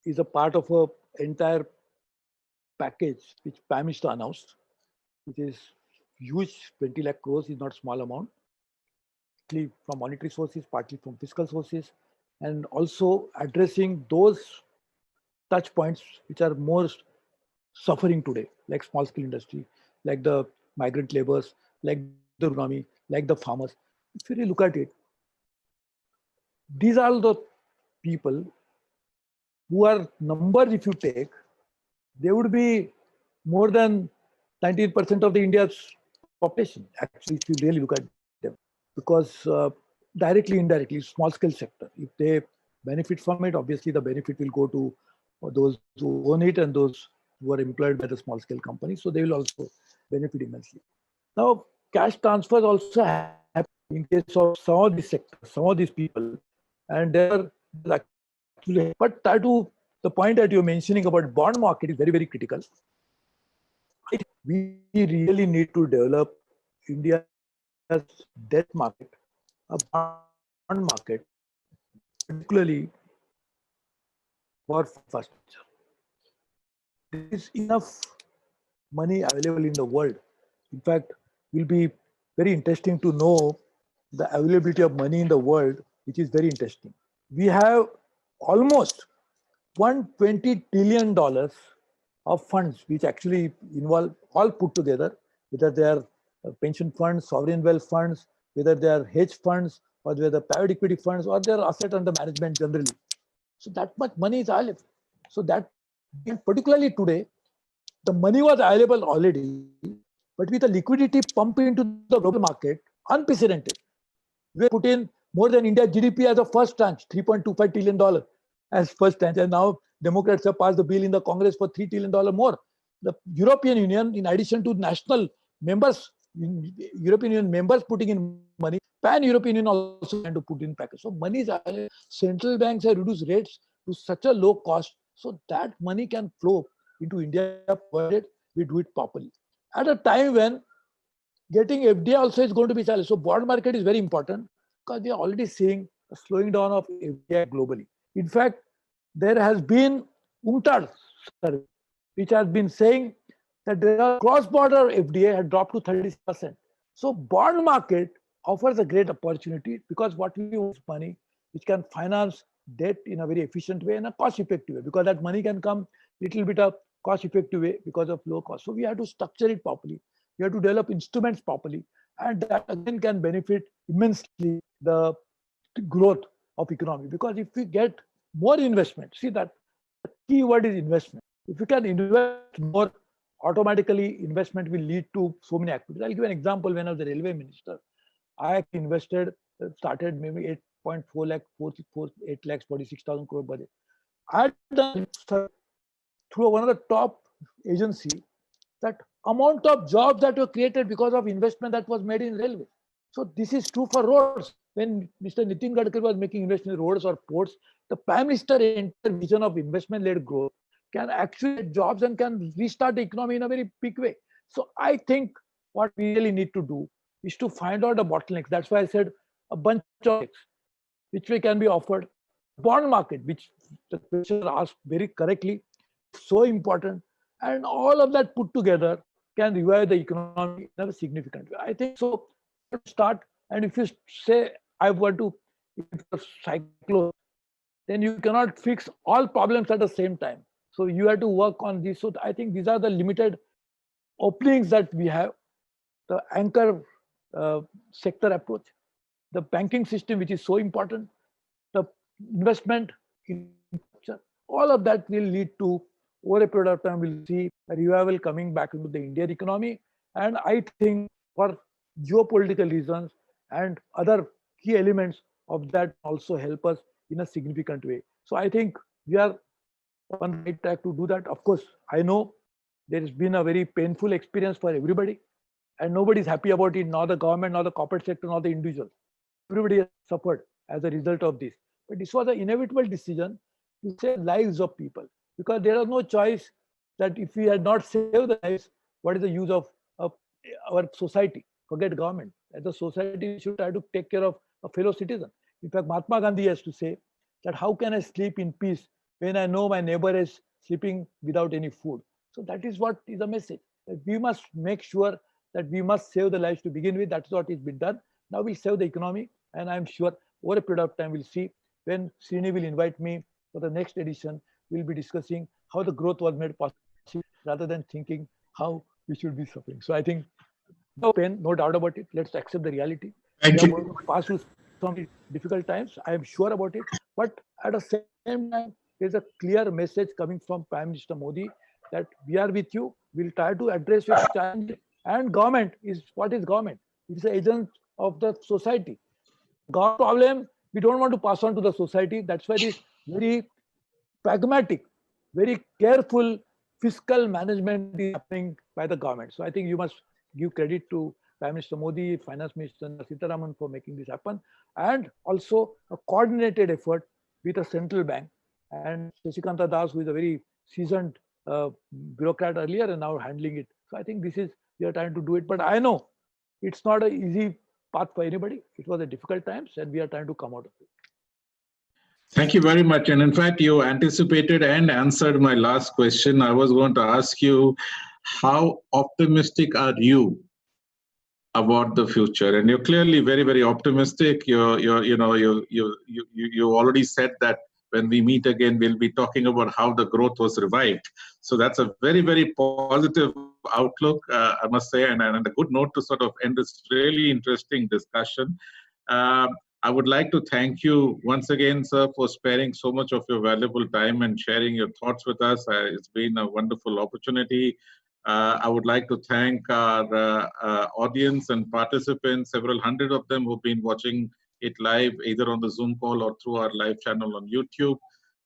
is a part of a entire package which Prime Minister announced, which is huge. 20 lakh crores is not small amount, partly from monetary sources, partly from fiscal sources, and also addressing those touch points which are most suffering today, like small scale industry, like the migrant laborers, like the economy, like the farmers. If you really look at it, these are the people who are numbers, if you take, they would be more than 19% of the India's population, actually, if you really look at them. Because directly, indirectly, small scale sector, if they benefit from it, obviously the benefit will go to those who own it and those who are employed by the small scale companies. So they will also benefit immensely. Now, cash transfers also happen in case of some of these sectors, some of these people, and there actually, but that to the point that you're mentioning about bond market is very, very critical. We really need to develop India's debt market, a bond market, particularly for infrastructure. There is enough money available in the world. In fact, it will be very interesting to know the availability of money in the world, which is very interesting. We have almost $120 trillion of funds, which actually involve all put together, whether they are pension funds, sovereign wealth funds, whether they are hedge funds, or whether private equity funds, or they are asset under management generally. So that much money is available. So that, particularly today, the money was available already, but with the liquidity pump into the global market, unprecedented. We put in more than India's GDP as a first tranche, $3.25 trillion as first tranche. And now Democrats have passed the bill in the Congress for $3 trillion more. The European Union, in addition to national members, European Union members putting in money, Pan-European Union also trying to put in package. So money is available. Central banks have reduced rates to such a low cost so that money can flow into India provided we do it properly. At a time when getting FDI also is going to be challenged. So bond market is very important because we are already seeing a slowing down of FDI globally. In fact, there has been UNCTAD survey, which has been saying that there are cross-border FDI had dropped to 30%. So bond market offers a great opportunity because what we want is money which can finance debt in a very efficient way and a cost-effective way, because that money can come little bit of cost-effective way because of low cost. So we have to structure it properly. We have to develop instruments properly, and that again can benefit immensely the growth of economy. Because if we get more investment, see that the key word is investment. If you can invest more, automatically investment will lead to so many activities. I'll give an example. When I was the railway minister, I invested, started maybe 6.4 lakh, 8 lakhs, 46,000 crore budget. I had done through one of the top agency that amount of jobs that were created because of investment that was made in railway. So this is true for roads. When Mr. Nitin Gadkari was making investment in roads or ports, the Prime Minister entire vision of investment-led growth can actually create jobs and can restart the economy in a very big way. So I think what we really need to do is to find out the bottlenecks. That's why I said a bunch of things which way can be offered. Bond market, which the question asked very correctly, so important, and all of that put together can revive the economy in a significant way. I think so. Start, and if you say I want to, if you're cyclone, then you cannot fix all problems at the same time. So you have to work on this. So I think these are the limited openings that we have. The anchor sector approach, the banking system, which is so important, the investment infrastructure, all of that will lead to, over a period of time, we'll see a revival coming back into the Indian economy. And I think for geopolitical reasons and other key elements of that also help us in a significant way. So I think we are on the right track to do that. Of course, I know there has been a very painful experience for everybody, and nobody is happy about it, nor the government, nor the corporate sector, nor the individual. Everybody has suffered as a result of this. But this was an inevitable decision to save lives of people, because there was no choice that if we had not saved the lives, what is the use of our society? Forget government. As a society, we should try to take care of a fellow citizen. In fact, Mahatma Gandhi has to say that how can I sleep in peace when I know my neighbor is sleeping without any food? So that is what is the message. That we must make sure that we must save the lives to begin with. That's what is been done. Now we'll save the economy, and I'm sure over a period of time we'll see when Srini will invite me for the next edition. We'll be discussing how the growth was made possible rather than thinking how we should be suffering. So I think no pain, no doubt about it. Let's accept the reality. Thank We are you. going to pass through some difficult times. I am sure about it. But at the same time, there's a clear message coming from Prime Minister Modi that we are with you. We'll try to address your challenges. And government is what is government? It's an agent of the society. God problem we don't want to pass on to the society. That's why this very pragmatic, very careful fiscal management is happening by the government. So I think you must give credit to Prime Minister Modi, Finance Minister Sitaraman for making this happen, and also a coordinated effort with a central bank. And Shashikanta Das, who is a very seasoned bureaucrat earlier and now handling it. So I think this is, we are trying to do it. But I know it's not an easy path for anybody. It was a difficult times, and we are trying to come out of it. Thank you very much. And in fact, you anticipated and answered my last question. I was going to ask you, how optimistic are you about the future? And you're clearly very, very optimistic. You already said that when we meet again, we'll be talking about how the growth was revived. So that's a very, very positive outlook, I must say, and a good note to sort of end this really interesting discussion. I would like to thank you once again, sir, for sparing so much of your valuable time and sharing your thoughts with us. It's been a wonderful opportunity. I would like to thank our audience and participants, several hundred of them who've been watching it live, either on the Zoom call or through our live channel on YouTube.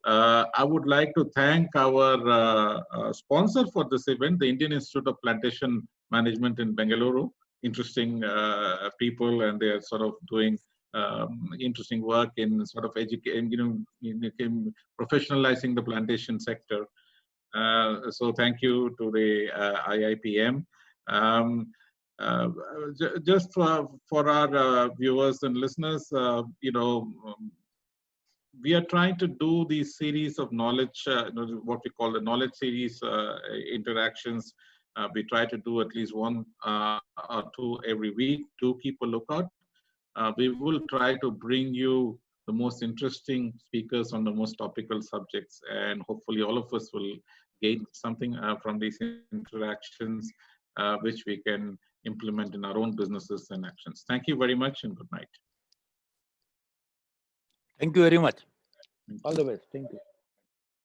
I would like to thank our sponsor for this event, the Indian Institute of Plantation Management in Bengaluru. Interesting people, and they are sort of doing interesting work in sort of educating, in professionalizing the plantation sector. So thank you to the IIPM. Just for our viewers and listeners, we are trying to do these series of knowledge, what we call the knowledge series interactions. We try to do at least one or two every week. Do keep a lookout. We will try to bring you the most interesting speakers on the most topical subjects, and hopefully all of us will gain something from these interactions, which we can implement in our own businesses and actions. Thank you very much, and good night. Thank you very much. All the best. Thank you.